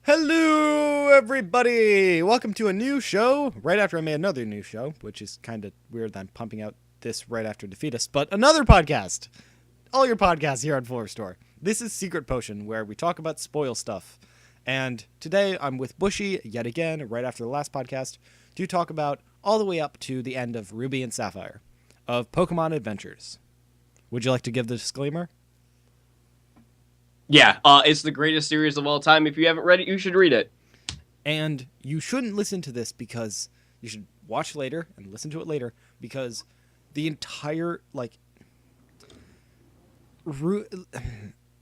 Hello, everybody! Welcome to a new show, right after I made another new show, which is kind of weird that I'm pumping out this right after Defeat Us, but another podcast! All your podcasts here on FullRestore. This is Secret Potion, where we talk about spoil stuff. And today I'm with Bushy, yet again, right after the last podcast, to talk about all the way up to the end of Ruby and Sapphire, of Pokemon Adventures. Would you like to give the disclaimer? Yeah, it's the greatest series of all time. If you haven't read it, you should read it. And you shouldn't listen to this because you should watch later and listen to it later because the entire, Pokemon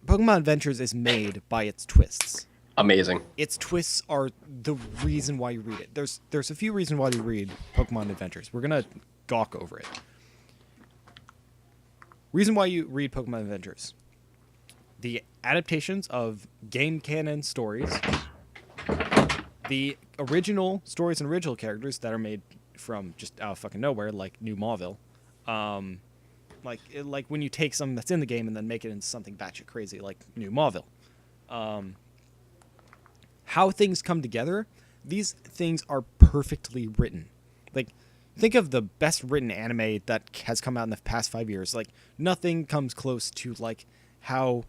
Adventures is made by its twists. Amazing. Its twists are the reason why you read it. There's a few reasons why you read Pokemon Adventures. We're going to gawk over it. Reason why you read Pokemon Adventures. The adaptations of Game-Canon stories, the original stories and original characters that are made from just out of fucking nowhere, like New Mauville, like when you take something that's in the game and then make it into something batshit crazy, like New Mauville. How things come together, these things are perfectly written. Like, think of the best written anime that has come out in the past 5 years. Like, nothing comes close to, like, how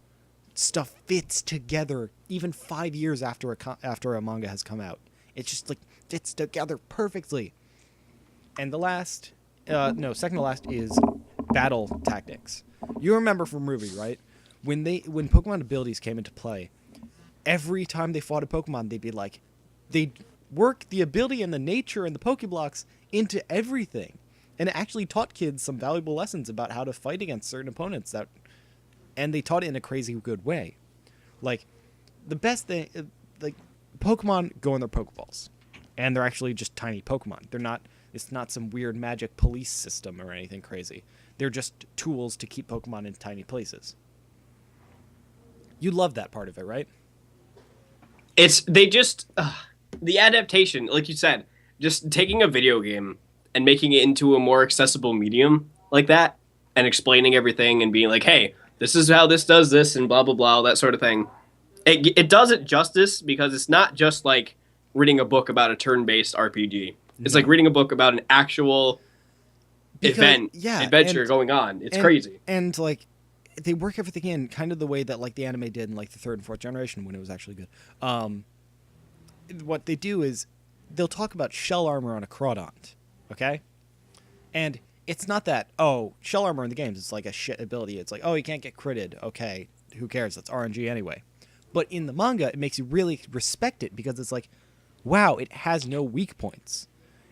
stuff fits together even 5 years after a manga has come out. It's just like fits together perfectly. And second to last is battle tactics. You remember from Ruby, right? When Pokemon abilities came into play, every time they fought a Pokemon, they'd work the ability and the nature and the Pokeblocks into everything. And it actually taught kids some valuable lessons about how to fight against certain opponents and they taught it in a crazy good way. Like, the best thing, Pokemon go in their Pokeballs. And they're actually just tiny Pokemon. It's not some weird magic police system or anything crazy. They're just tools to keep Pokemon in tiny places. You love that part of it, right? The adaptation, like you said, just taking a video game and making it into a more accessible medium like that and explaining everything and being like, hey, this is how this does this and blah, blah, blah, that sort of thing. It does it justice because it's not just like reading a book about a turn-based RPG. It's like reading a book about an actual adventure going on. It's crazy. And, like, they work everything in kind of the way that, like, the anime did in, like, the third and fourth generation when it was actually good. What they do is they'll talk about shell armor on a Crawdont, okay? And it's not that, shell armor in the games, it's like a shit ability. It's like, you can't get critted. Okay, who cares? That's RNG anyway. But in the manga, it makes you really respect it because it's like, wow, it has no weak points.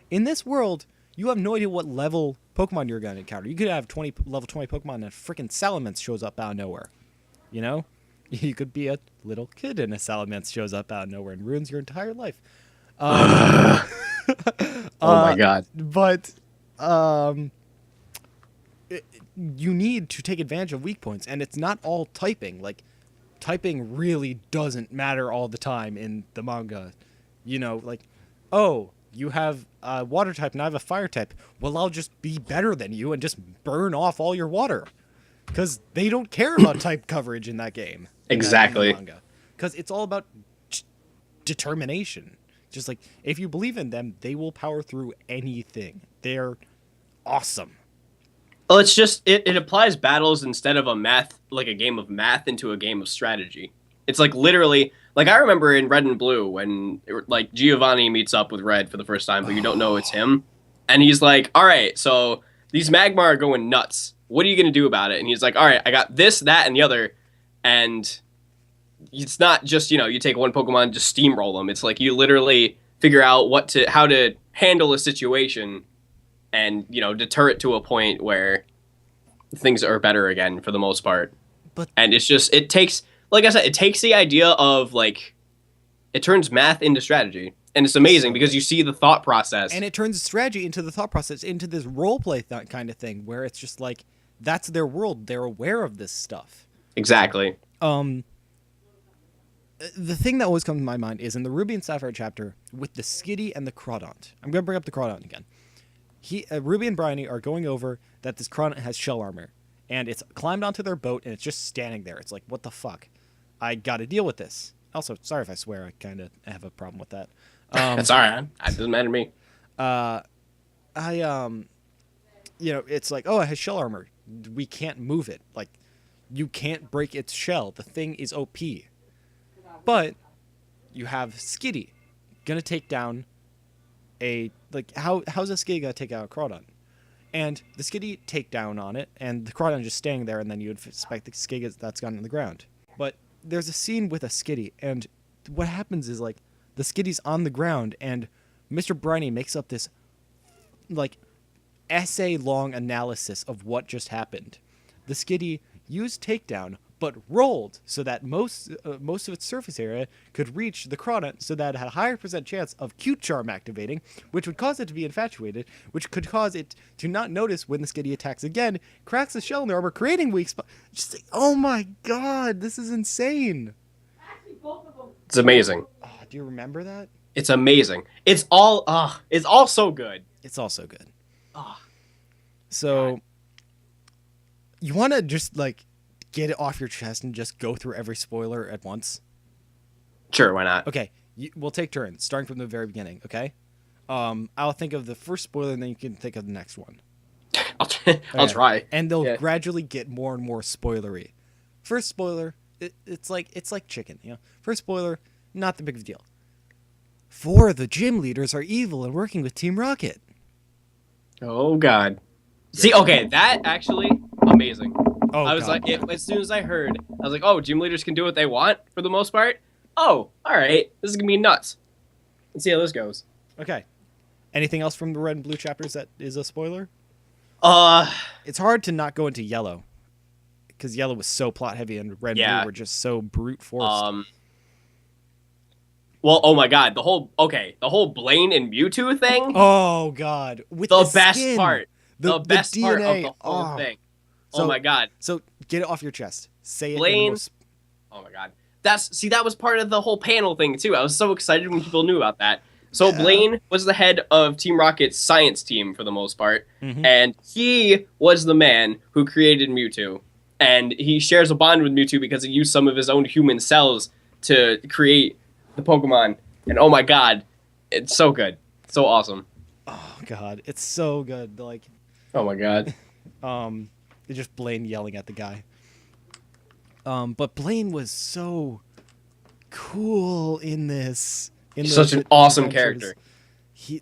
In this world, you have no idea what level Pokemon you're going to encounter. You could have level 20 Pokemon and a freaking Salamence shows up out of nowhere. You know? You could be a little kid and a Salamence shows up out of nowhere and ruins your entire life. Oh my god. But you need to take advantage of weak points, and it's not all typing. Like, typing really doesn't matter all the time in the manga. You know, like, you have a water type and I have a fire type. Well, I'll just be better than you and just burn off all your water. Because they don't care about type coverage in that game. Exactly. Because it's all about determination. Just like, if you believe in them, they will power through anything. They're awesome. Well, it's just, it applies battles instead of a game of math into a game of strategy. It's like literally, like I remember in Red and Blue when like Giovanni meets up with Red for the first time, but you don't know it's him. And he's like, all right, so these Magmar are going nuts. What are you going to do about it? And he's like, all right, I got this, that, and the other. And it's not just, you take one Pokemon and just steamroll them. It's like you literally figure out how to handle a situation and, deter it to a point where things are better again for the most part. And it's just, it takes, like I said, it takes the idea of, like, it turns math into strategy. And it's amazing because you see the thought process. And it turns strategy into the thought process, into this roleplay kind of thing, where it's just like, that's their world. They're aware of this stuff. Exactly. The thing that always comes to my mind is in the Ruby and Sapphire chapter with the Skitty and the Crawdont. I'm going to bring up the Crawdont again. Ruby and Bryony are going over that this Crawdont has shell armor. And it's climbed onto their boat and it's just standing there. It's like, what the fuck? I got to deal with this. Also, sorry if I swear. I kind of have a problem with that. That's all right. It doesn't matter to me. It's like, oh, it has shell armor. We can't move it. Like, you can't break its shell. The thing is OP. But you have Skitty gonna take down how's a Skitty gonna take out a Crawdon? And the Skitty takedown on it, and the Crawdon just staying there, and then you would suspect the Skitty that's gone on the ground. But there's a scene with a Skitty, and what happens is, like, the Skitty's on the ground, and Mr. Briny makes up this, like, essay-long analysis of what just happened. The Skitty used takedown, but rolled so that most of its surface area could reach the Crawdon, so that it had a higher % chance of Cute Charm activating, which would cause it to be infatuated, which could cause it to not notice when the Skitty attacks again, cracks the shell in the armor, creating weak spot. Just like, oh my god, this is insane. It's amazing. Oh, do you remember that? It's amazing. It's all so good. It's all so good. Oh, so, God. You want to just, like, get it off your chest and just go through every spoiler at once? Sure, why not? Okay, we'll take turns, starting from the very beginning, okay? I'll think of the first spoiler, and then you can think of the next one. I'll try. And they'll gradually get more and more spoilery. First spoiler, it's like chicken, you know? First spoiler, not the big of a deal. 4 of the gym leaders are evil and working with Team Rocket. Oh, God. See, okay, that actually, amazing. Oh, I was God. like, as soon as I heard, I was like, oh, gym leaders can do what they want for the most part? Oh, all right. This is going to be nuts. Let's see how this goes. Okay. Anything else from the red and blue chapters that is a spoiler? It's It's hard to not go into yellow, because yellow was so plot heavy and red and blue were just so brute force. Well, oh my God, the whole Blaine and Mewtwo thing. Oh God, with the the best skin, part, the best DNA. part of the whole thing. So, oh my God. So get it off your chest. Say it. Blaine. Oh my God. That was part of the whole panel thing too. I was so excited when people knew about that. So Blaine was the head of Team Rocket's science team for the most part, and he was the man who created Mewtwo. And he shares a bond with Mewtwo because he used some of his own human cells to create the Pokemon. And oh my God, it's so good. So awesome. Oh God, it's so good. Like, oh my God. It's just Blaine yelling at the guy. But Blaine was so cool in this. Such an awesome character. He,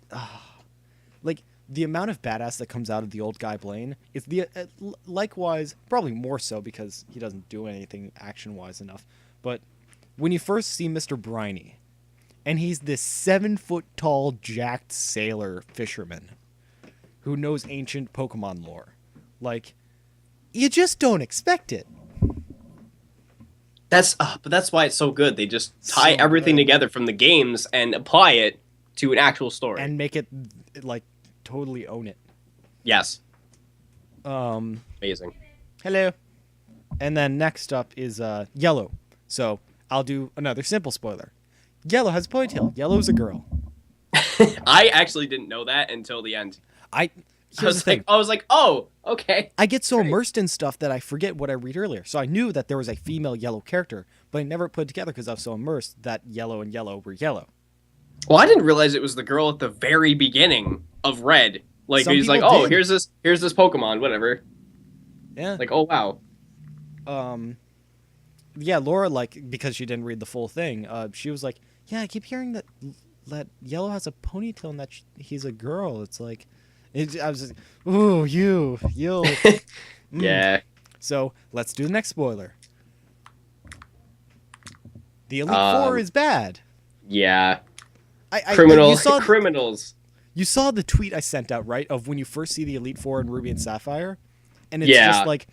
like, the amount of badass that comes out of the old guy Blaine is likewise, probably more so because he doesn't do anything action-wise enough. But when you first see Mr. Briny, and he's this 7-foot-tall, jacked sailor fisherman who knows ancient Pokemon lore, like, you just don't expect it. But that's why it's so good. They just tie everything together from the games and apply it to an actual story. And make it, like, totally own it. Yes. Amazing. Amazing. Hello. And then next up is Yellow. So I'll do another simple spoiler. Yellow has a ponytail. Yellow's a girl. I actually didn't know that until the end. I was like, oh, okay. I get so immersed in stuff that I forget what I read earlier. So I knew that there was a female yellow character, but I never put it together because I was so immersed that yellow and yellow were yellow. Well, I didn't realize it was the girl at the very beginning of Red. Like, he's like, oh, here's this Pokemon, whatever. Yeah. Like, oh, wow. Yeah, Laura, like, because she didn't read the full thing, she was like, yeah, I keep hearing that Yellow has a ponytail and that he's a girl. It's like, I was just, ooh, you. Yeah. So let's do the next spoiler. The Elite Four is bad. Yeah. Criminals. You saw the tweet I sent out, right? Of when you first see the Elite Four in Ruby and Sapphire, and it's just like,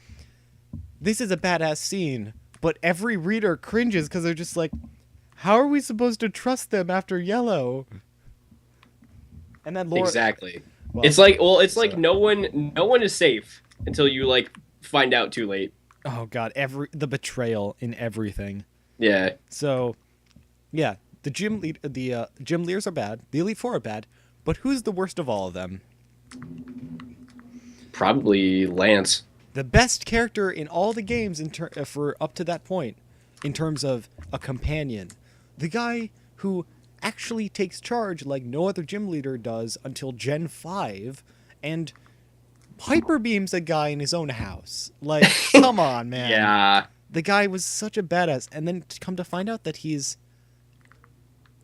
this is a badass scene, but every reader cringes because they're just like, how are we supposed to trust them after Yellow? And then Laura, exactly. Well, it's like no one is safe until you like find out too late. Oh God, the betrayal in everything. Yeah. So, yeah, the gym leaders are bad. The Elite Four are bad, but who's the worst of all of them? Probably Lance. The best character in all the games for up to that point, in terms of a companion, The guy who actually takes charge like no other gym leader does until Gen 5 and hyper beams a guy in his own house. Like, come on, man. Yeah. The guy was such a badass, and then to come to find out that he's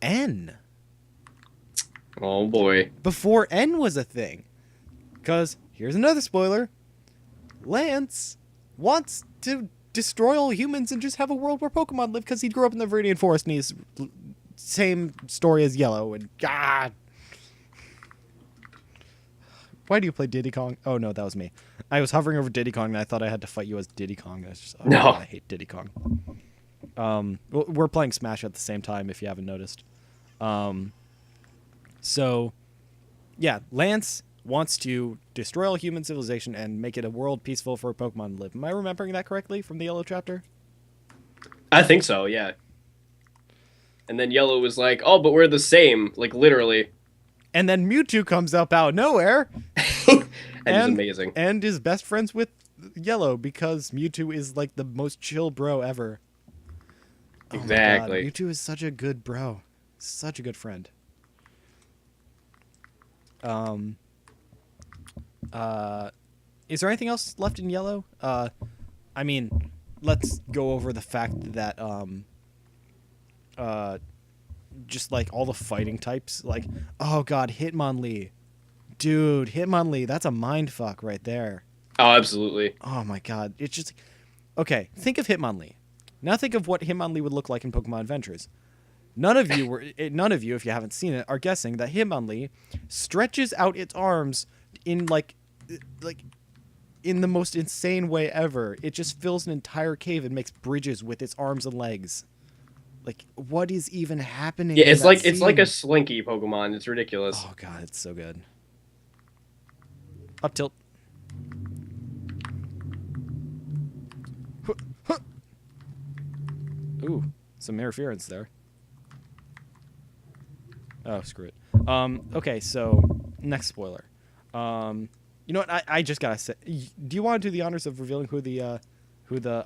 N. Oh boy. Before N was a thing. Because, here's another spoiler. Lance wants to destroy all humans and just have a world where Pokemon live because he grew up in the Viridian Forest and he's same story as Yellow. And God. Why do you play Diddy Kong? Oh, no, that was me. I was hovering over Diddy Kong and I thought I had to fight you as Diddy Kong. I was just, No. God, I hate Diddy Kong. We're playing Smash at the same time, if you haven't noticed. So, yeah, Lance wants to destroy all human civilization and make it a world peaceful for Pokemon to live. Am I remembering that correctly from the Yellow chapter? I think so, yeah. And then Yellow was like, oh, but we're the same, like literally. And then Mewtwo comes up out of nowhere. and he's amazing. And is best friends with Yellow because Mewtwo is like the most chill bro ever. Exactly. Oh my God. Mewtwo is such a good bro. Such a good friend. Is there anything else left in Yellow? I mean, let's go over the fact that just like all the fighting types, like, oh God, Hitmonlee. Dude, Hitmonlee, that's a mindfuck right there. Oh, absolutely. Oh my God. It's just okay, think of Hitmonlee. Now think of what Hitmonlee would look like in Pokemon Adventures. None of you, if you haven't seen it, are guessing that Hitmonlee stretches out its arms in like in the most insane way ever. It just fills an entire cave and makes bridges with its arms and legs. Like, what is even happening? Yeah, it's like a Slinky Pokemon. It's ridiculous. Oh God, it's so good. Up tilt. Ooh, some interference there. Oh, screw it. Okay, so next spoiler. You know what? I just gotta say. Do you want to do the honors of revealing who the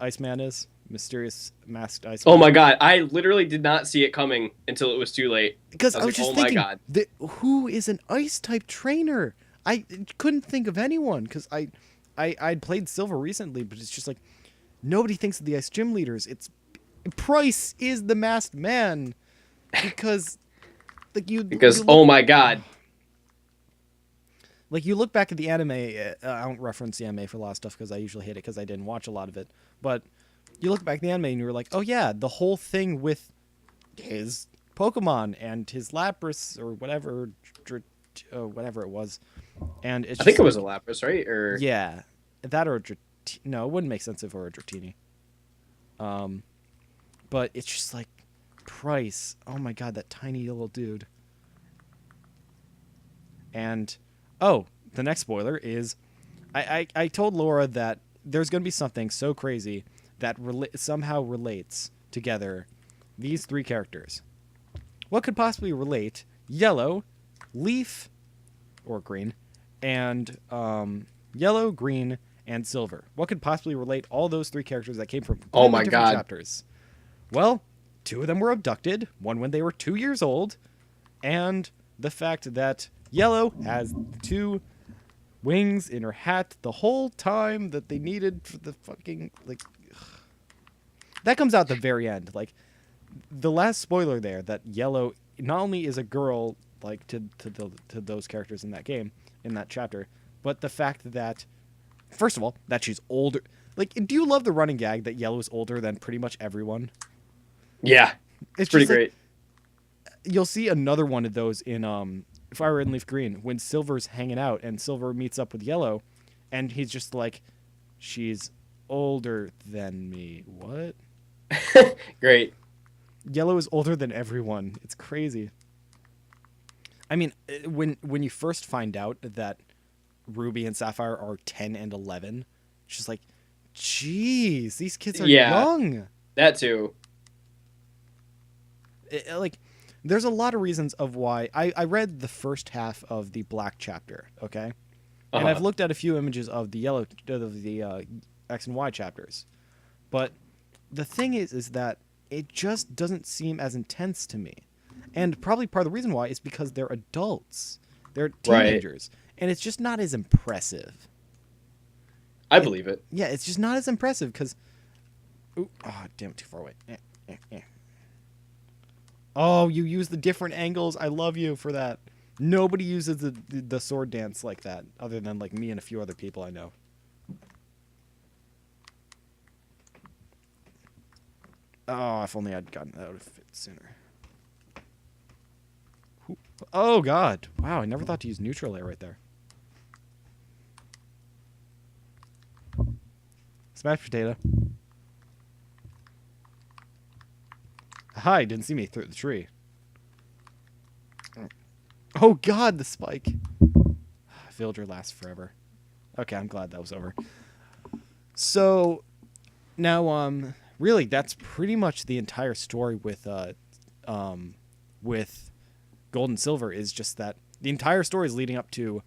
Iceman is? Mysterious masked Iceman. Oh my God! I literally did not see it coming until it was too late. Because I was just oh thinking, my God. Who is an Ice type trainer? I couldn't think of anyone because I'd played Silver recently, but it's just like nobody thinks of the Ice gym leaders. It's Price is the masked man because like you oh my God. Like, you look back at the anime, I don't reference the anime for a lot of stuff because I usually hate it because I didn't watch a lot of it. But you look back at the anime and you're like, oh yeah, the whole thing with his Pokemon and his Lapras or whatever it was. And it's I think just it was a Lapras, right? Or yeah, that or a no, it wouldn't make sense if it were a Dratini. But it's just like Price. Oh my God, that tiny little dude. And oh, the next spoiler is I told Laura that there's going to be something so crazy that somehow relates together these three characters. What could possibly relate Yellow, Leaf, or Green, and Yellow, Green, and Silver? What could possibly relate all those three characters that came from oh my different God chapters? Well, two of them were abducted, one when they were 2 years old, and the fact that Yellow has 2 wings in her hat the whole time that they needed for the fucking, like, that comes out at the very end. Like, the last spoiler there, that Yellow not only is a girl, like, to those characters in that game, in that chapter, but the fact that, first of all, that she's older. Like, do you love the running gag that Yellow is older than pretty much everyone? Yeah, it's pretty great. You'll see another one of those in Fire Red and Leaf Green when Silver's hanging out and Silver meets up with Yellow, and he's just like, "She's older than me." What? Great. Yellow is older than everyone. It's crazy. I mean, when you first find out that Ruby and Sapphire are 10 and 11, it's just like, jeez, these kids are young. That too. Like, there's a lot of reasons of why. I read the first half of the Black chapter, okay? And I've looked at a few images of the Yellow, of the X and Y chapters. But the thing is that it just doesn't seem as intense to me. And probably part of the reason why is because they're adults. They're teenagers. Right. And it's just not as impressive. I believe it. Yeah, it's just not as impressive because... Oh, damn, too far away. Oh, you use the different angles. I love you for that. Nobody uses the sword dance like that, other than like me and a few other people I know. Oh, if only I'd gotten that out of it sooner. Oh, God. Wow, I never thought to use neutral air right there. Smash potato. Hi, didn't see me through the tree. Oh, God, the spike. Villager lasts forever. Okay, I'm glad that was over. So, now, really, that's pretty much the entire story with Gold and Silver, is just that the entire story is leading up to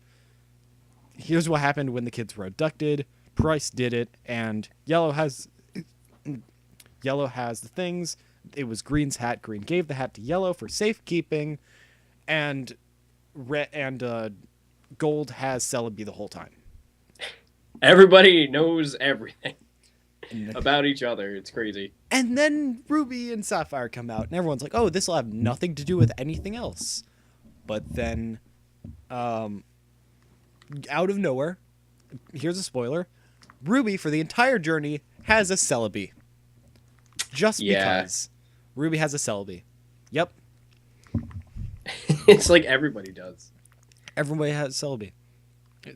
here's what happened when the kids were abducted, Price did it, and Yellow has the things. It was Green's hat. Green gave the hat to Yellow for safekeeping, and Gold has Celebi the whole time. Everybody knows everything about each other. It's crazy. And then Ruby and Sapphire come out, and everyone's like, oh, this will have nothing to do with anything else. But then, out of nowhere, here's a spoiler, Ruby, for the entire journey, has a Celebi. Just because. Ruby has a Celebi. Yep. It's like everybody does. Everybody has a Celebi.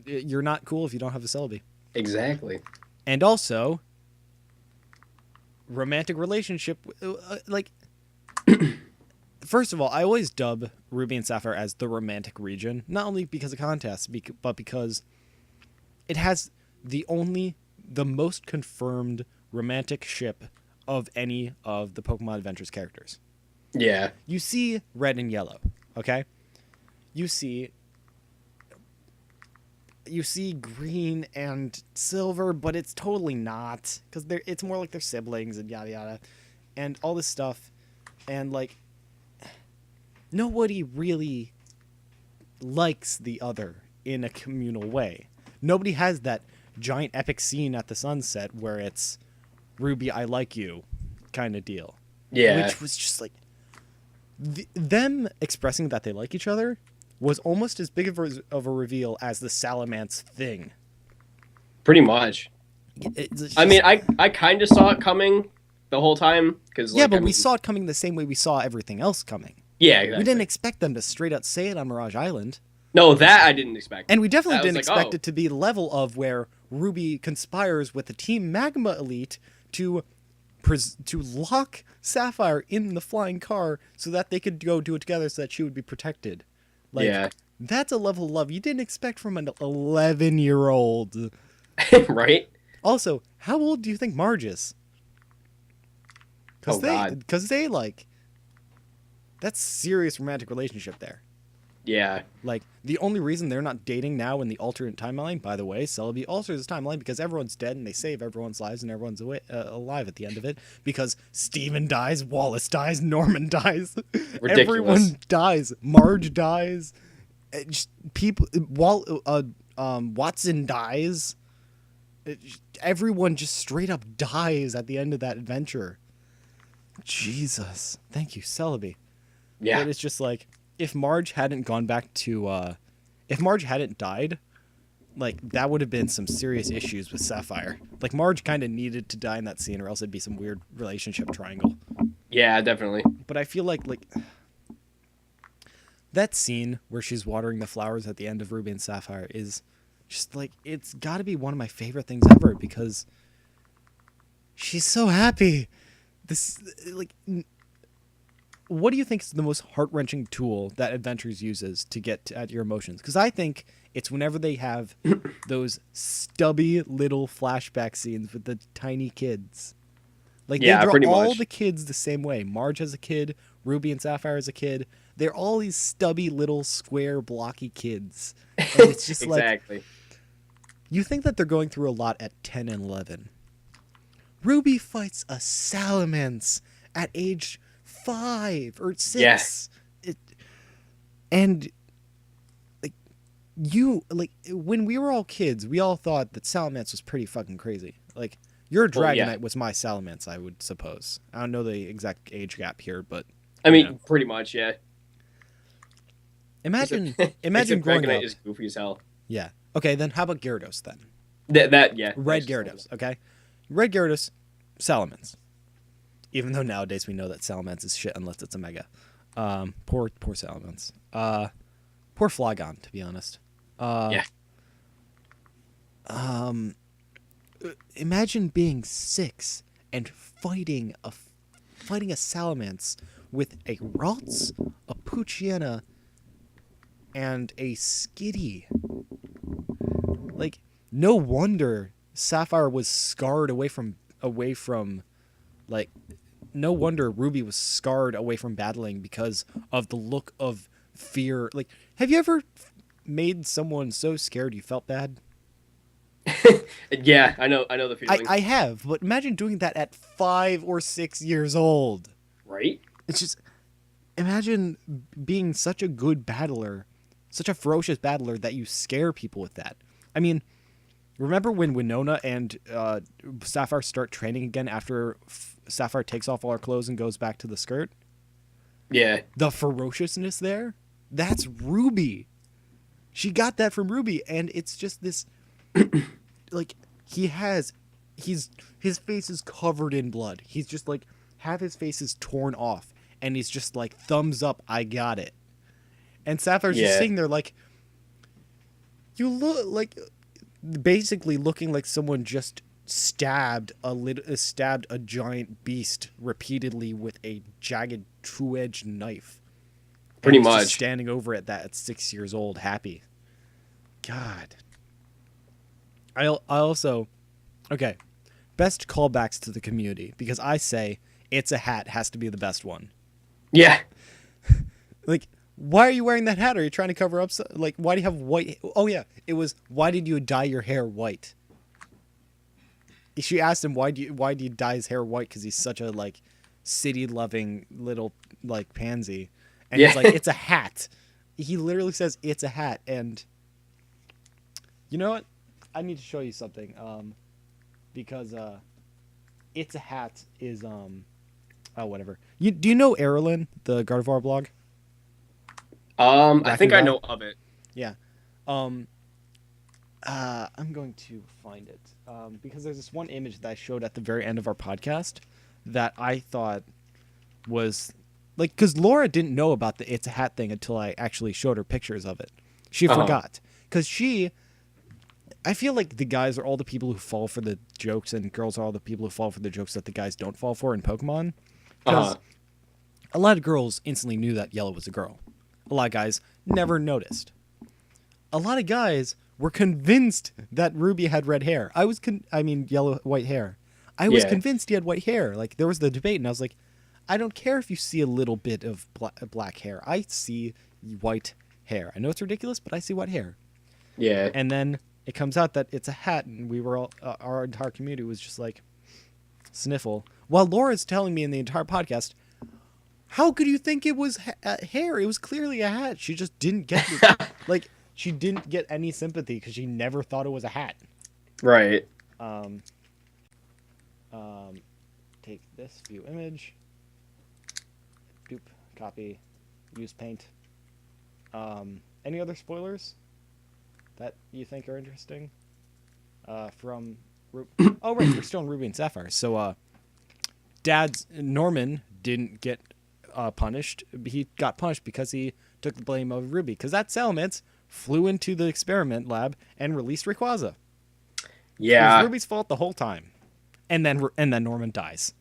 You're not cool if you don't have a Celebi. Exactly. And also, romantic relationship, like... First of all, I always dub Ruby and Sapphire as the romantic region, not only because of contests, but because it has the most confirmed romantic ship of any of the Pokemon Adventures characters. Yeah. You see Red and Yellow, okay? You see Green and Silver, but it's totally not, because it's more like they're siblings and yada yada, and all this stuff, and like, nobody really likes the other in a communal way. Nobody has that giant epic scene at the sunset where it's Ruby, I like you kind of deal. Yeah. Which was just like... them expressing that they like each other was almost as big of a reveal as the Salamence thing. Pretty much. Just, I mean, I kind of saw it coming the whole time. We saw it coming the same way we saw everything else coming. Yeah, exactly. We didn't expect them to straight out say it on Mirage Island. No, that I didn't expect. And we definitely didn't expect it to be the level of where Ruby conspires with the Team Magma Elite to lock Sapphire in the flying car so that they could go do it together so that she would be protected. Like, that's a level of love you didn't expect from an 11-year-old. Right? Also, how old do you think Marge is? Because they like... That's serious romantic relationship there. Yeah. Like, the only reason they're not dating now in the alternate timeline, by the way, Celebi alters the timeline because everyone's dead and they save everyone's lives and everyone's alive at the end of it because Steven dies, Wallace dies, Norman dies. Ridiculous. Everyone dies. Marge dies. Watson dies. Everyone just straight up dies at the end of that adventure. Jesus. Thank you, Celebi. Yeah. But it's just like... If Marge hadn't gone back to, if Marge hadn't died, like, that would have been some serious issues with Sapphire. Like, Marge kind of needed to die in that scene or else it'd be some weird relationship triangle. Yeah, definitely. But I feel like, that scene where she's watering the flowers at the end of Ruby and Sapphire is just, like, it's got to be one of my favorite things ever because she's so happy. This, like... What do you think is the most heart-wrenching tool that Adventures uses to get at your emotions? Because I think it's whenever they have those stubby little flashback scenes with the tiny kids. Like, they draw all the kids the same way. Marge as a kid, Ruby and Sapphire as a kid. They're all these stubby little square blocky kids. And it's just exactly. Like... You think that they're going through a lot at 10 and 11. Ruby fights a Salamence at age 5 or 6. Yeah. And when we were all kids, we all thought that Salamence was pretty fucking crazy. Like, your Dragonite was my Salamence, I would suppose. I don't know the exact age gap here, but I mean, pretty much, yeah. Imagine Except growing Dragonite up. is goofy as hell. Yeah. Okay, then how about Gyarados then? Yeah. Red Gyarados, okay? Red Gyarados, Salamence. Even though nowadays we know that Salamence is shit unless it's a Mega. Poor Salamence. Poor Flygon, to be honest. Yeah. Imagine being 6 and fighting a Salamence with a Ralts, a Poochyena, and a Skitty. Like, no wonder Sapphire was scarred away from like, no wonder Ruby was scarred away from battling because of the look of fear. Like, have you ever made someone so scared you felt bad? Yeah, I know the feeling. I have, but imagine doing that at 5 or 6 years old. Right? It's just, imagine being such a good battler, such a ferocious battler that you scare people with that. I mean, remember when Winona and Sapphire start training again after Sapphire takes off all her clothes and goes back to the skirt? Yeah. The ferociousness there? That's Ruby. She got that from Ruby, and it's just this... like, his face is covered in blood. He's just like, half his face is torn off, and he's just like, thumbs up, I got it. And Sapphire's just sitting there like, you look like, basically looking like someone just stabbed a giant beast repeatedly with a jagged 2-edged knife. Pretty and he's much just standing over it that at 6 years old, happy. God. I also, okay, best callbacks to the community, because I say It's a Hat has to be the best one. Yeah. Like, why are you wearing that hat? Are you trying to cover up? Like, why do you have white? Oh yeah, it was, why did you dye your hair white? She asked him, why do you dye his hair white? Because he's such a like city loving little like pansy, and he's like, it's a hat. He literally says it's a hat, and you know what? I need to show you something, because it's a hat is oh whatever. Do you know Erilyn, the Gardevoir blog? I think I know of it. Yeah. I'm going to find it because there's this one image that I showed at the very end of our podcast that I thought was like, because Laura didn't know about the It's a Hat thing until I actually showed her pictures of it. She forgot because I feel like the guys are all the people who fall for the jokes, and girls are all the people who fall for the jokes that the guys don't fall for in Pokemon. Because a lot of girls instantly knew that Yellow was a girl. A lot of guys never noticed. A lot of guys were convinced that Ruby had red hair. White hair. I was convinced he had white hair. Like, there was the debate, and I was like, I don't care if you see a little bit of black hair. I see white hair. I know it's ridiculous, but I see white hair. Yeah. And then it comes out that it's a hat, and we were all, our entire community was just like, sniffle. While Laura's telling me in the entire podcast, how could you think it was hair? It was clearly a hat. She just didn't get it. Like, she didn't get any sympathy because she never thought it was a hat. Right. Take this view image. Doop. Copy. Use paint. Any other spoilers that you think are interesting? From... oh, right. We're still in Ruby and Sapphire. So, Dad's Norman didn't get punished. He got punished because he took the blame of Ruby. Because that Salamence flew into the experiment lab and released Rayquaza. Yeah. It was Ruby's fault the whole time. And then Norman dies.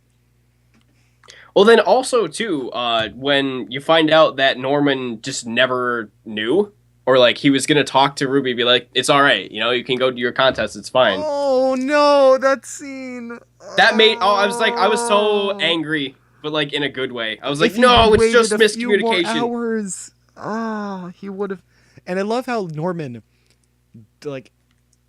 Well, then also, too, when you find out that Norman just never knew, or, like, he was going to talk to Ruby, be like, it's all right, you know, you can go do your contest, it's fine. Oh, no, that scene. That made, I was so angry, but, like, in a good way. I was like, If he no, it's waited just a few miscommunication. more hours, he would have. And I love how Norman, like,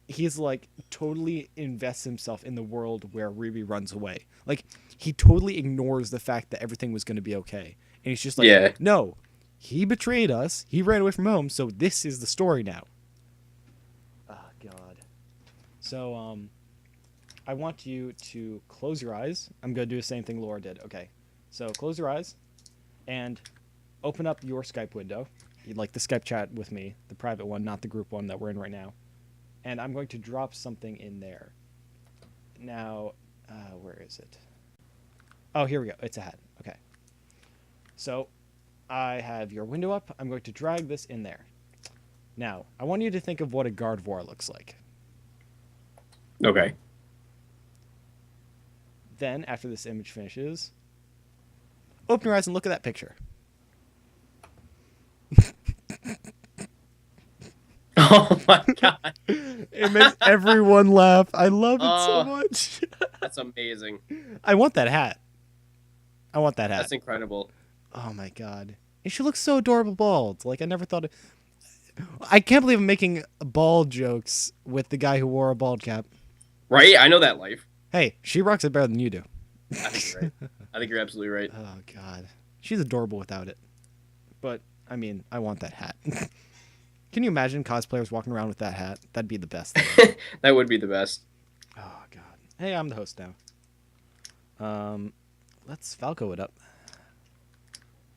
he's like totally invests himself in the world where Ruby runs away. Like he totally ignores the fact that everything was going to be okay. And he's just like, Yeah. no, he betrayed us. He ran away from home. So this is the story now. Oh, God. So, I want you to close your eyes. I'm going to do the same thing Laura did. Okay. So close your eyes and open up your Skype window. Like the Skype chat with me, the private one, not the group one that we're in right now. And I'm going to drop something in there. Now, where is it? Oh, here we go. It's a hat. Okay. So I have your window up. I'm going to drag this in there. Now, I want you to think of what a Gardevoir looks like. Okay. Then, after this image finishes, open your eyes and look at that picture. Oh my god. It makes everyone laugh. I love it so much. That's amazing. I want that hat. I want that hat. That's incredible. Oh my god. And she looks so adorable bald. Like, I never thought I can't believe I'm making bald jokes with the guy who wore a bald cap. Right? I know that life. Hey, she rocks it better than you do. I think you're right. I think you're absolutely right. Oh god. She's adorable without it. But, I mean, I want that hat. Can you imagine cosplayers walking around with that hat? That'd be the best thing. That would be the best. Oh god. Hey, I'm the host now. Let's Falco it up.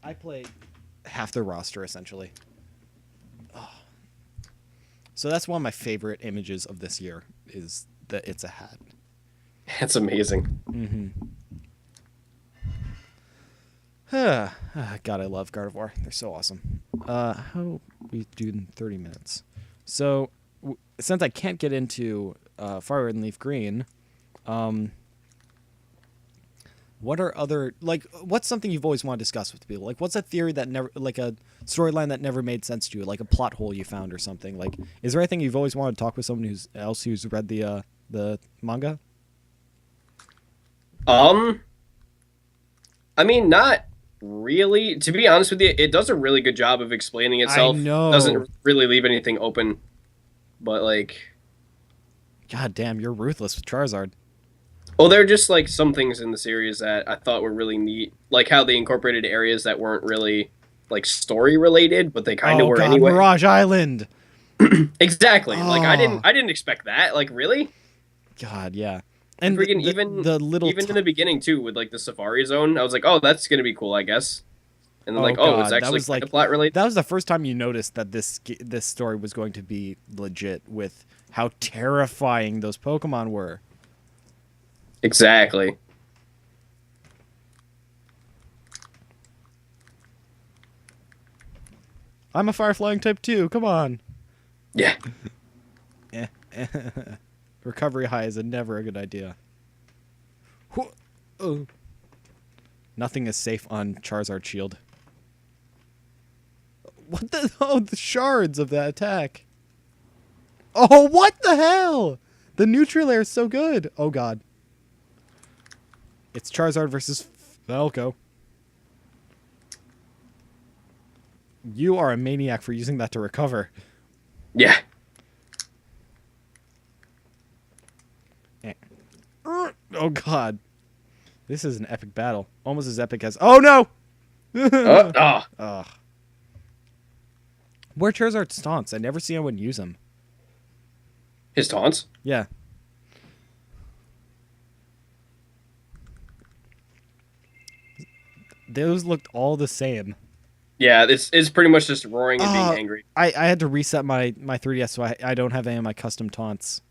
I play half the roster essentially. Oh. So that's one of my favorite images of this year is that it's a hat. That's amazing. Mm-hmm. God, I love Gardevoir. They're so awesome. How we do in 30 minutes? So, since I can't get into Fire Red and Leaf Green, what are other, like, what's something you've always wanted to discuss with people? Like, what's a theory that never, like a storyline that never made sense to you, like a plot hole you found or something? Like, is there anything you've always wanted to talk with someone who's read the manga? I mean, not really. To be honest with you, it does a really good job of explaining itself. I know. Doesn't really leave anything open. But, like... God damn, you're ruthless with Charizard. Well, there are just, like, some things in the series that I thought were really neat. Like how they incorporated areas that weren't really, like, story-related, but they kind of were anyway. Mirage Island! Exactly. Oh. Like, I didn't expect that. Like, really? God, yeah. And freaking even in the beginning too, with like the Safari Zone, I was like, oh, that's gonna be cool, I guess. And then it's actually kind of plot related. That was the first time you noticed that this story was going to be legit with how terrifying those Pokemon were. Exactly. I'm a Fire Flying type 2. Come on. Yeah. Recovery high is never a good idea. Oh. Nothing is safe on Charizard Shield. What the? Oh, the shards of that attack. Oh, what the hell? The neutral air is so good. Oh, God. It's Charizard versus Falco. You are a maniac for using that to recover. Yeah. Oh, God. This is an epic battle. Almost as epic as... Oh, no! Where are Charizard's taunts? I never see anyone use them. His taunts? Yeah. Those looked all the same. Yeah, it's pretty much just roaring and being angry. I had to reset my 3DS, so I don't have any of my custom taunts.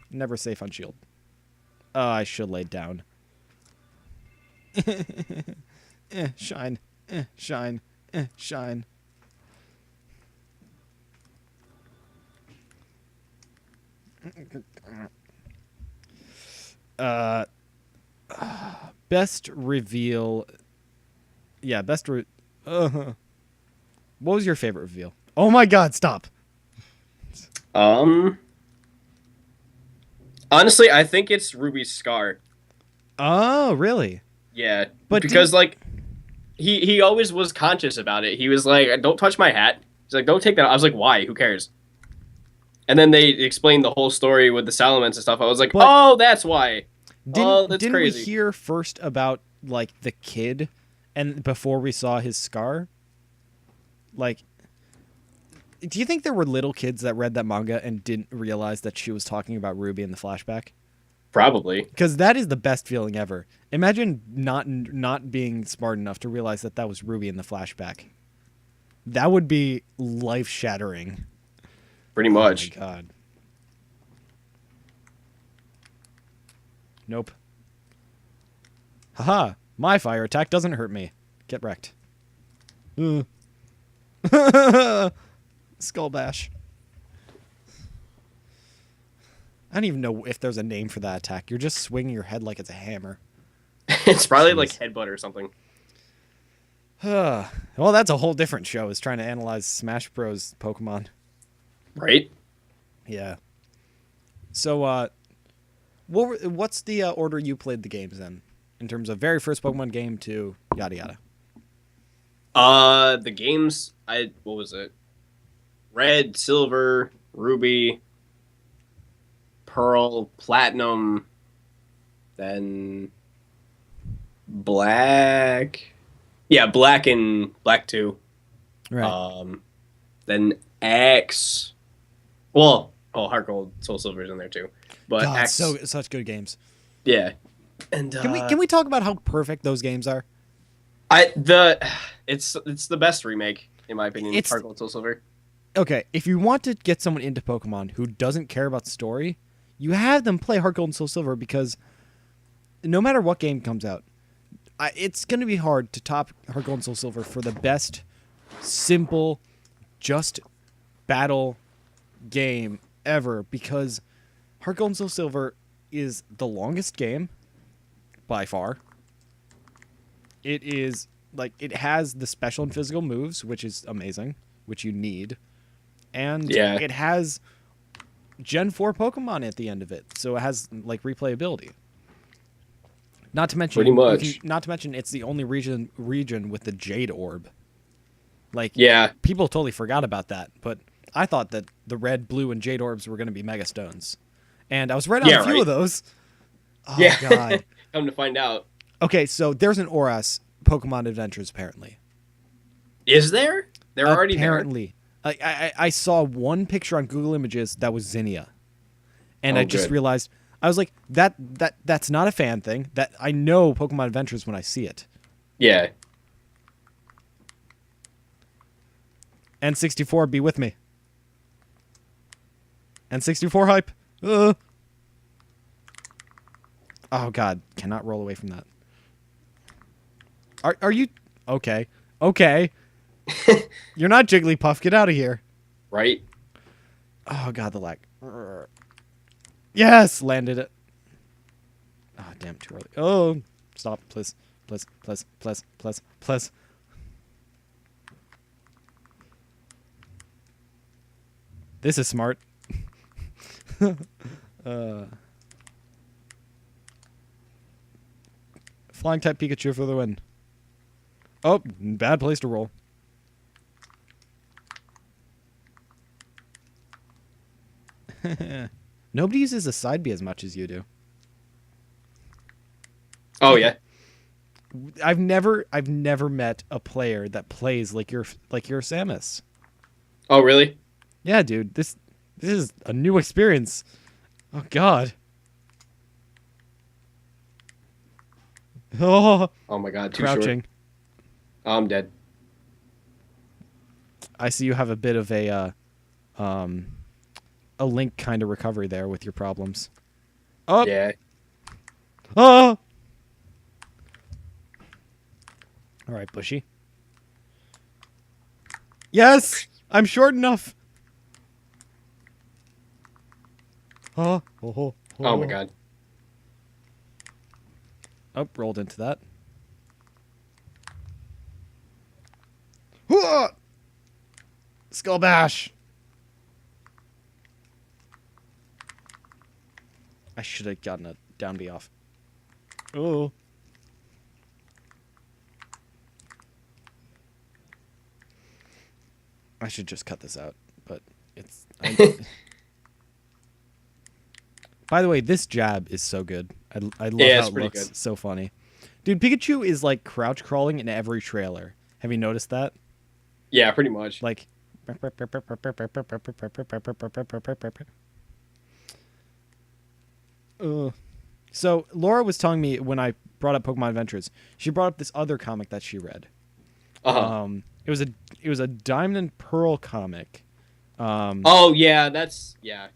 Never safe on shield. Oh, I should lay down. Shine. Shine. Shine. Best reveal. Yeah, what was your favorite reveal? Oh my God, stop. Honestly, I think it's Ruby's scar. Oh, really? Yeah, but because like he always was conscious about it. He was like, "Don't touch my hat," He's like, don't take that. I was like, why? Who cares? And then they explained the whole story with the Salamence and stuff. I was like, But oh, that's why. Oh, that's didn't crazy. we hear first about like the kid, and before we saw his scar? Like, do you think there were little kids that read that manga and didn't realize that she was talking about Ruby in the flashback? Probably. Because that is the best feeling ever. Imagine not being smart enough to realize that that was Ruby in the flashback. That would be life-shattering. Pretty much. Oh my god. Nope. Haha, my fire attack doesn't hurt me. Get wrecked. Skull bash. I don't even know if there's a name for that attack. You're just swinging your head like it's a hammer. It's probably like headbutt or something. Well, that's a whole different show, is trying to analyze Smash Bros. Pokemon. Right? Yeah. So, what's the order you played the games in terms of very first Pokemon game to yada yada? The games, what was it? Red, Silver, Ruby, Pearl, Platinum, then Black. Yeah, Black and Black 2. Right. Then X. Well, Heart Gold, Soul Silver's in there too. But God, X. such good games. Yeah. And Can we talk about how perfect those games are? It's the best remake in my opinion. Heart Gold, Soul Silver. Okay, if you want to get someone into Pokemon who doesn't care about story, you have them play Heart Gold and Soul Silver, because no matter what game comes out, it's going to be hard to top Heart Gold and Soul Silver for the best, simple, just battle game ever, because Heart Gold and Soul Silver is the longest game by far. It is like, it has the special and physical moves, which is amazing, which you need. And it has Gen 4 Pokemon at the end of it, so it has like replayability. Not to mention, pretty much. Not to mention, it's the only region with the Jade Orb. Like, people totally forgot about that, but I thought that the red, blue, and Jade Orbs were going to be Mega Stones, and I was right on a few of those. Oh god! Come to find out. Okay, so there's an ORAS Pokemon Adventures apparently. Is there? They're already there. Apparently. I saw one picture on Google Images that was Zinnia, and I just realized, I was like, that's not a fan thing. That I know Pokemon Adventures when I see it. Yeah. N64, be with me. N64 hype. Oh god, cannot roll away from that. Are you okay? Okay. You're not Jigglypuff. Get out of here. Right? Oh, God, the lag. Yes! Landed it. Oh, damn, too early. Oh, stop, please. Please, please, please, please, please. This is smart. Flying type Pikachu for the win. Oh, bad place to roll. Nobody uses a side B as much as you do. Oh yeah. I've never met a player that plays like your Samus. Oh really? Yeah, dude. This is a new experience. Oh god. Oh my god, too crouching. Short. Oh, I'm dead. I see you have a bit of a Link kind of recovery there with your problems. Oh. Yeah. Oh. All right, Bushy. Yes, I'm short enough. Oh my god. Oh, rolled into that. Skull bash. I should have gotten a down B off. Oh. I should just cut this out, but it's. By the way, this jab is so good. I love how it looks. Good. So funny. Dude, Pikachu is like crouch crawling in every trailer. Have you noticed that? Yeah, pretty much. Like. So Laura was telling me when I brought up Pokemon Adventures, she brought up this other comic that she read. It was a Diamond and Pearl comic. Oh yeah, yeah.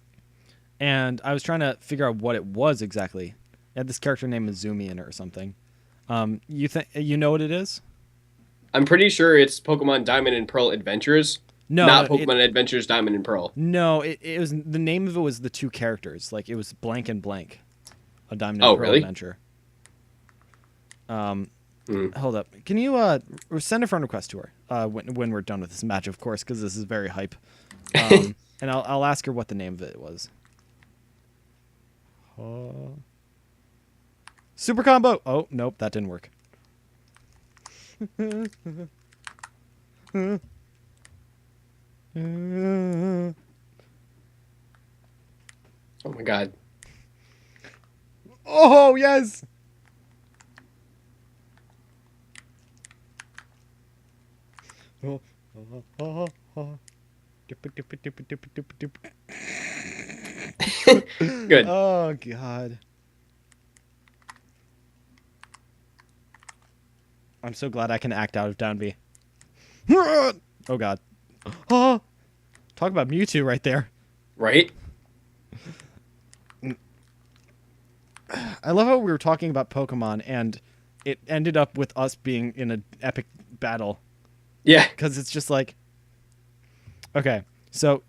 And I was trying to figure out what it was exactly. It had this character named Izumi in it or something. You know what it is? I'm pretty sure it's Pokemon Diamond and Pearl Adventures. No, not Pokemon Adventures Diamond and Pearl. No, it was the name of it was the two characters. Like it was blank and blank, a Diamond and Pearl really? adventure. Hold up. Can you send a friend request to her when we're done with this match, of course, because this is very hype. And I'll ask her what the name of it was. Super combo. Oh nope, that didn't work. Oh my god. Oh yes. Good. Oh god. I'm so glad I can act out of down B. Oh god. Oh, talk about Mewtwo right there. Right? I love how we were talking about Pokemon and it ended up with us being in an epic battle. Yeah. Because it's just like... Okay, so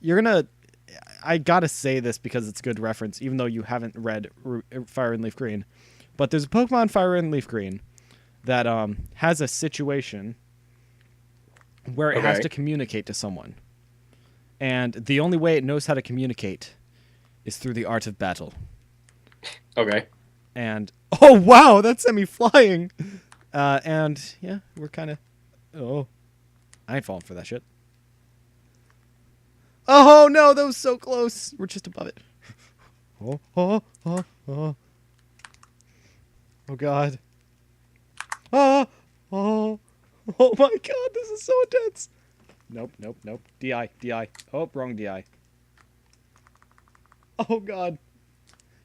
I gotta say this because it's good reference, even though you haven't read Fire and Leaf Green. But there's a Pokemon Fire and Leaf Green that has a situation where it has to communicate to someone. And the only way it knows how to communicate is through the art of battle. Okay. And, oh wow, that sent me flying! And, yeah, we're kind of... Oh. I ain't falling for that shit. Oh no, that was so close! We're just above it. Oh god. Oh my god, this is so intense! Nope. DI. Oh, wrong DI. Oh god.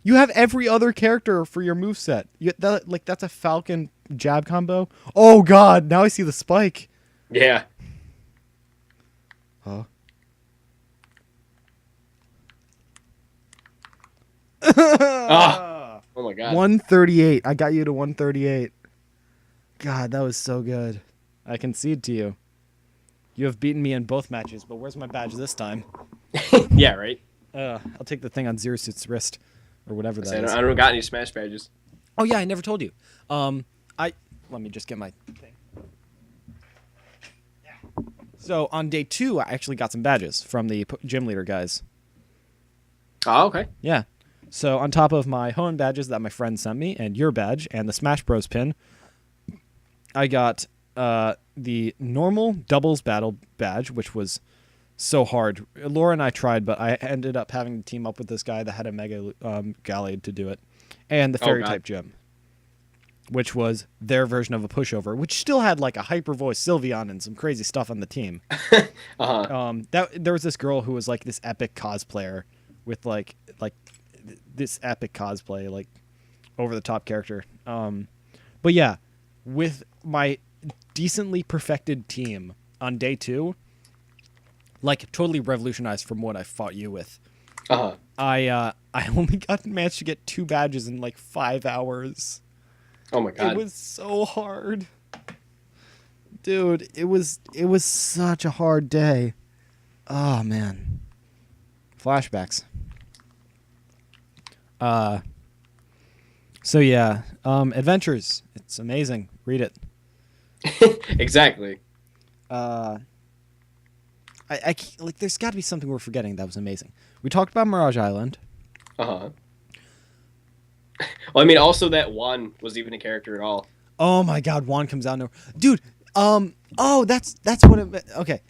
You have every other character for your moveset. That's a Falcon jab combo. Oh god, now I see the spike. Yeah. Huh? Oh my god. 138. I got you to 138. God, that was so good. I concede to you. You have beaten me in both matches, but where's my badge this time? Yeah, right? I'll take the thing on Zero Suit's wrist. Or whatever that is. I don't got any Smash badges. Oh yeah, I never told you. Let me just get my thing. Yeah. So on day 2, I actually got some badges from the gym leader guys. Oh, okay. Yeah. So on top of my Hoenn badges that my friend sent me, and your badge, and the Smash Bros pin, I got the normal doubles battle badge, which was so hard. Laura and I tried, but I ended up having to team up with this guy that had a Mega Gallade to do it. And the Fairy-type gym, which was their version of a pushover, which still had like a hyper voice Sylveon and some crazy stuff on the team. There was this girl who was like this epic cosplayer with like this epic cosplay, like over the top character. But yeah, with my decently perfected team on day 2, like totally revolutionized from what I fought you with. I only managed to get 2 badges in like 5 hours. Oh my god. It was so hard. Dude, it was such a hard day. Oh man. Flashbacks. So yeah, Adventures. It's amazing. Read it. Exactly. I like. There's got to be something we're forgetting that was amazing. We talked about Mirage Island. Well, I mean, also that Juan was even a character at all. Oh my God, Juan comes out. No, dude. Oh, that's what it. Okay.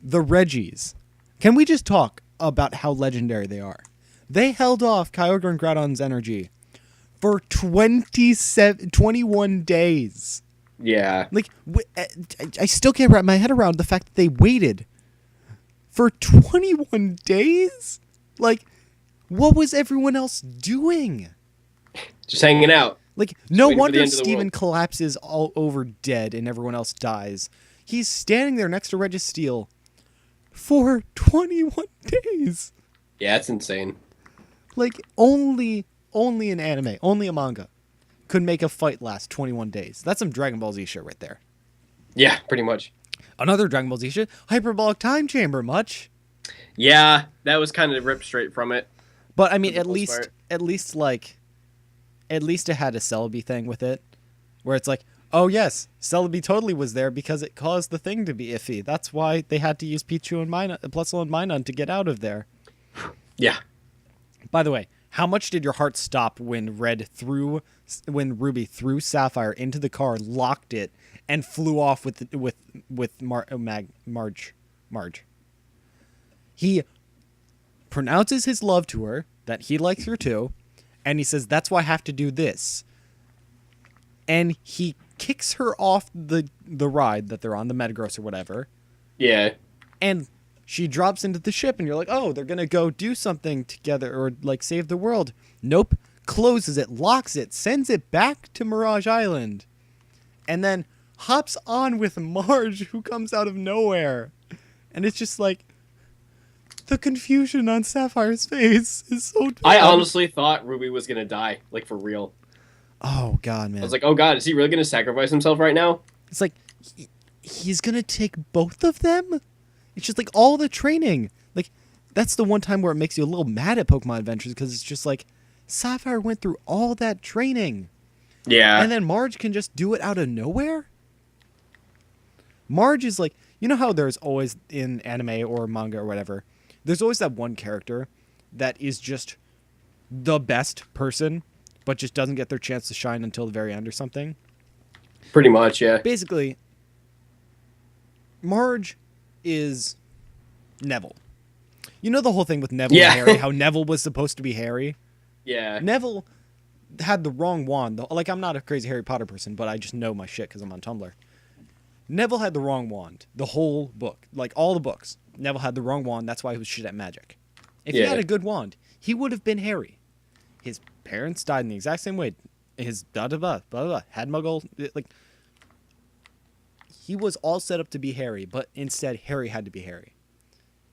the Reggies. Can we just talk about how legendary they are? They held off Kyogre and Groudon's energy for 21 days. Yeah. Like, I still can't wrap my head around the fact that they waited for 21 days? Like, what was everyone else doing? Just hanging out. Like, no wonder end of the Steven world. collapses all over dead and everyone else dies. He's standing there next to Registeel for 21 days. Yeah, it's insane. Like, only an anime, only a manga could make a fight last 21 days. That's some Dragon Ball Z shit right there. Yeah, pretty much. Another Dragon Ball Z shit, Hyperbolic Time Chamber, much. Yeah, that was kind of ripped straight from it. But I mean, For at the most part. least it had a Celebi thing with it, where it's like, oh yes, Celebi totally was there because it caused the thing to be iffy. That's why they had to use Pichu and Plusle and Minun to get out of there. Yeah. By the way, how much did your heart stop when Ruby threw Sapphire into the car, locked it, and flew off with Marge? He pronounces his love to her, that he likes her too, and he says, that's why I have to do this. And he kicks her off the ride that they're on, the Metagross or whatever. Yeah. And she drops into the ship, and you're like, oh, they're going to go do something together or, like, save the world. Nope. Closes it, locks it, sends it back to Mirage Island. And then hops on with Marge, who comes out of nowhere. And it's just like, the confusion on Sapphire's face is so dumb. I honestly thought Ruby was going to die, like, for real. Oh, God, man. I was like, oh, God, is he really going to sacrifice himself right now? It's like, he's going to take both of them? It's just like all the training. Like, that's the one time where it makes you a little mad at Pokemon Adventures, because it's just like, Sapphire went through all that training. Yeah. And then Marge can just do it out of nowhere? Marge is like, you know how there's always in anime or manga or whatever, there's always that one character that is just the best person, but just doesn't get their chance to shine until the very end or something. Pretty much, yeah. Basically, Marge is Neville. You know the whole thing with Neville Yeah. and Harry, how Neville was supposed to be Harry? Yeah. Neville had the wrong wand. Like, I'm not a crazy Harry Potter person, but I just know my shit because I'm on Tumblr. Neville had the wrong wand. The whole book. Like, all the books. Neville had the wrong wand. That's why he was shit at magic. If he had a good wand, he would have been Harry. His parents died in the exact same way. His blah, had Muggle. Like, he was all set up to be Harry, but instead Harry had to be Harry.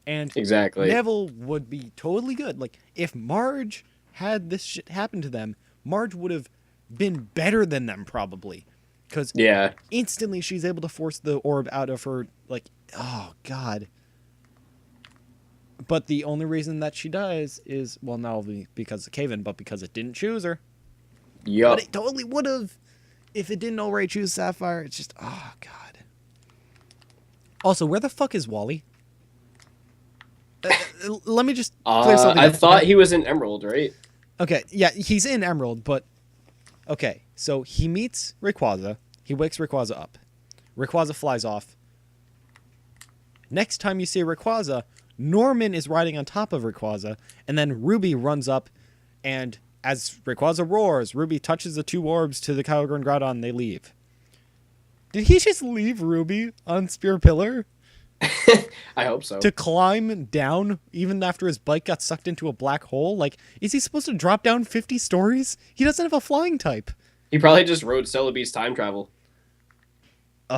And Exactly. Neville would be totally good. Like, if Marge had this shit happen to them, Marge would have been better than them probably. Because Yeah. instantly she's able to force the orb out of her, like, oh, God. But the only reason that she dies is, well, not only because of Kaven, but because it didn't choose her. Yup. But it totally would have if it didn't already choose Sapphire. It's just, oh, God. Also, where the fuck is Wally? Let me just clear something I up. thought he was in Emerald, right? Okay, yeah, he's in Emerald, but... Okay, so he meets Rayquaza. He wakes Rayquaza up. Rayquaza flies off. Next time you see Rayquaza, Norman is riding on top of Rayquaza, and then Ruby runs up, and as Rayquaza roars, Ruby touches the two orbs to the Kyogre and Groudon, and they leave. Did he just leave Ruby on Spear Pillar I hope so. to climb down even after his bike got sucked into a black hole? Like, is he supposed to drop down 50 stories? He doesn't have a flying type. He probably just rode Celebi's time travel. The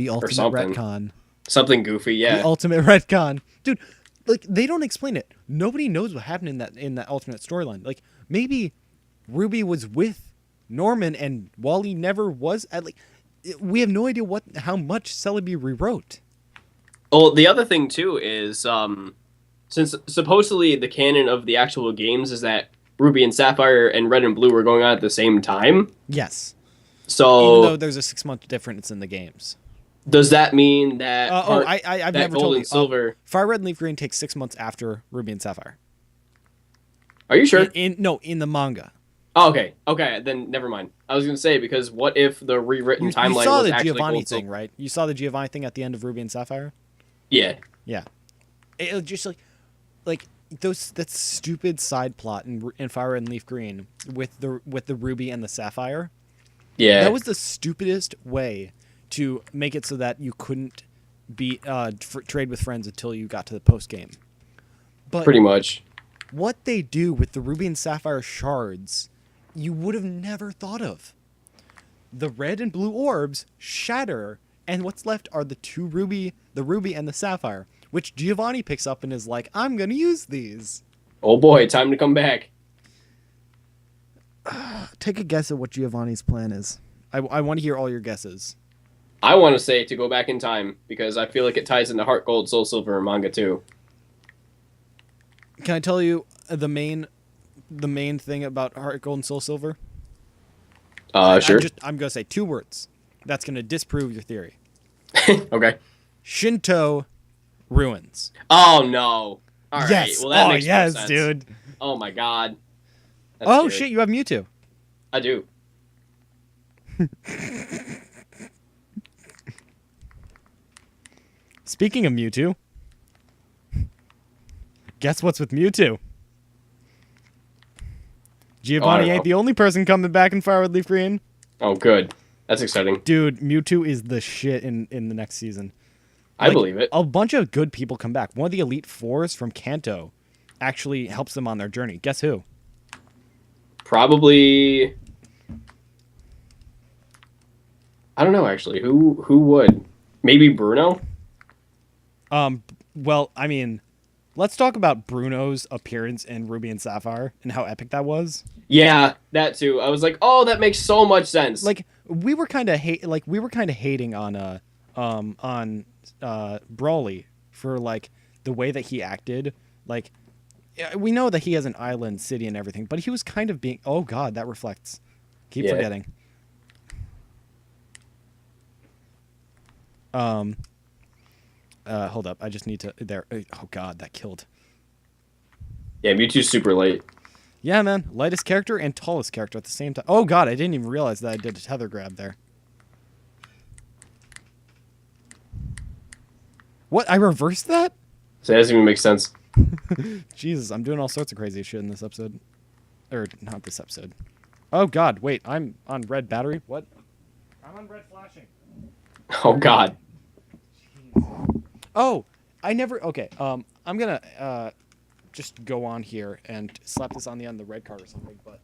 ultimate something. retcon. Something goofy, yeah. The ultimate retcon. Dude, like, they don't explain it. Nobody knows what happened in that alternate storyline. Like, maybe Ruby was with Norman and Wally never was at, like, we have no idea how much Celebi rewrote. Oh, the other thing too is since supposedly the canon of the actual games is that Ruby and Sapphire and Red and Blue were going on at the same time. Yes. So Even though there's a 6-month difference in the games. does that mean that I've that never Gold told you. and Silver? Fire Red and Leaf Green takes 6 months after Ruby and Sapphire. Are you sure? In the manga. Oh, okay. Okay, then never mind. I was gonna say because what if the rewritten You timeline saw was the actually Giovanni gold, thing, right? You saw the Giovanni thing at the end of Ruby and Sapphire. Yeah. Yeah, it was just like those that stupid side plot in Fire and Leaf Green with the Ruby and the Sapphire. Yeah. That was the stupidest way to make it so that you couldn't be trade with friends until you got to the post game. But Pretty much. what they do with the Ruby and Sapphire shards, you would have never thought of. The red and blue orbs shatter, and what's left are the Ruby and the Sapphire, which Giovanni picks up and is like, I'm going to use these. Oh boy, time to come back. Take a guess at what Giovanni's plan is. I want to hear all your guesses. I want to say to go back in time because I feel like it ties into Heart Gold, Soul Silver, and Manga too. Can I tell you the main thing about Heart Gold and Soul Silver? Sure. I'm going to say 2 words. That's going to disprove your theory. Okay. Shinto ruins. Oh no. All right. Yes. Well, that makes more yes, sense. dude. Oh my god. That's Oh scary. shit, you have Mewtwo. I do. Speaking of Mewtwo, guess what's with Mewtwo? Giovanni ain't the only person coming back in Fire with Leaf Green. Oh, good. That's exciting. Dude, Mewtwo is the shit in the next season. I believe it. A bunch of good people come back. One of the Elite Fours from Kanto actually helps them on their journey. Guess who? Probably. I don't know actually. Who would? Maybe Bruno? Well, I mean, let's talk about Bruno's appearance in Ruby and Sapphire and how epic that was. Yeah, that too. I was like, "Oh, that makes so much sense." Like we were kind of hating on Brawly for like the way that he acted. Like we know that he has an island city and everything, but he was kind of being, oh god, that reflects. Keep forgetting. Hold up. I just need to there. Oh god, that killed. Yeah, Mewtwo's super late. Yeah, man. Lightest character and tallest character at the same time. Oh god, I didn't even realize that I did a tether grab there. What? I reversed that? So that doesn't even make sense. Jesus, I'm doing all sorts of crazy shit in this episode. Or, not this episode. Oh god, wait, I'm on red battery? What? I'm on red flashing. Oh god. Oh, I never, okay, I'm gonna, just go on here and slap this on the end of the red card or something, but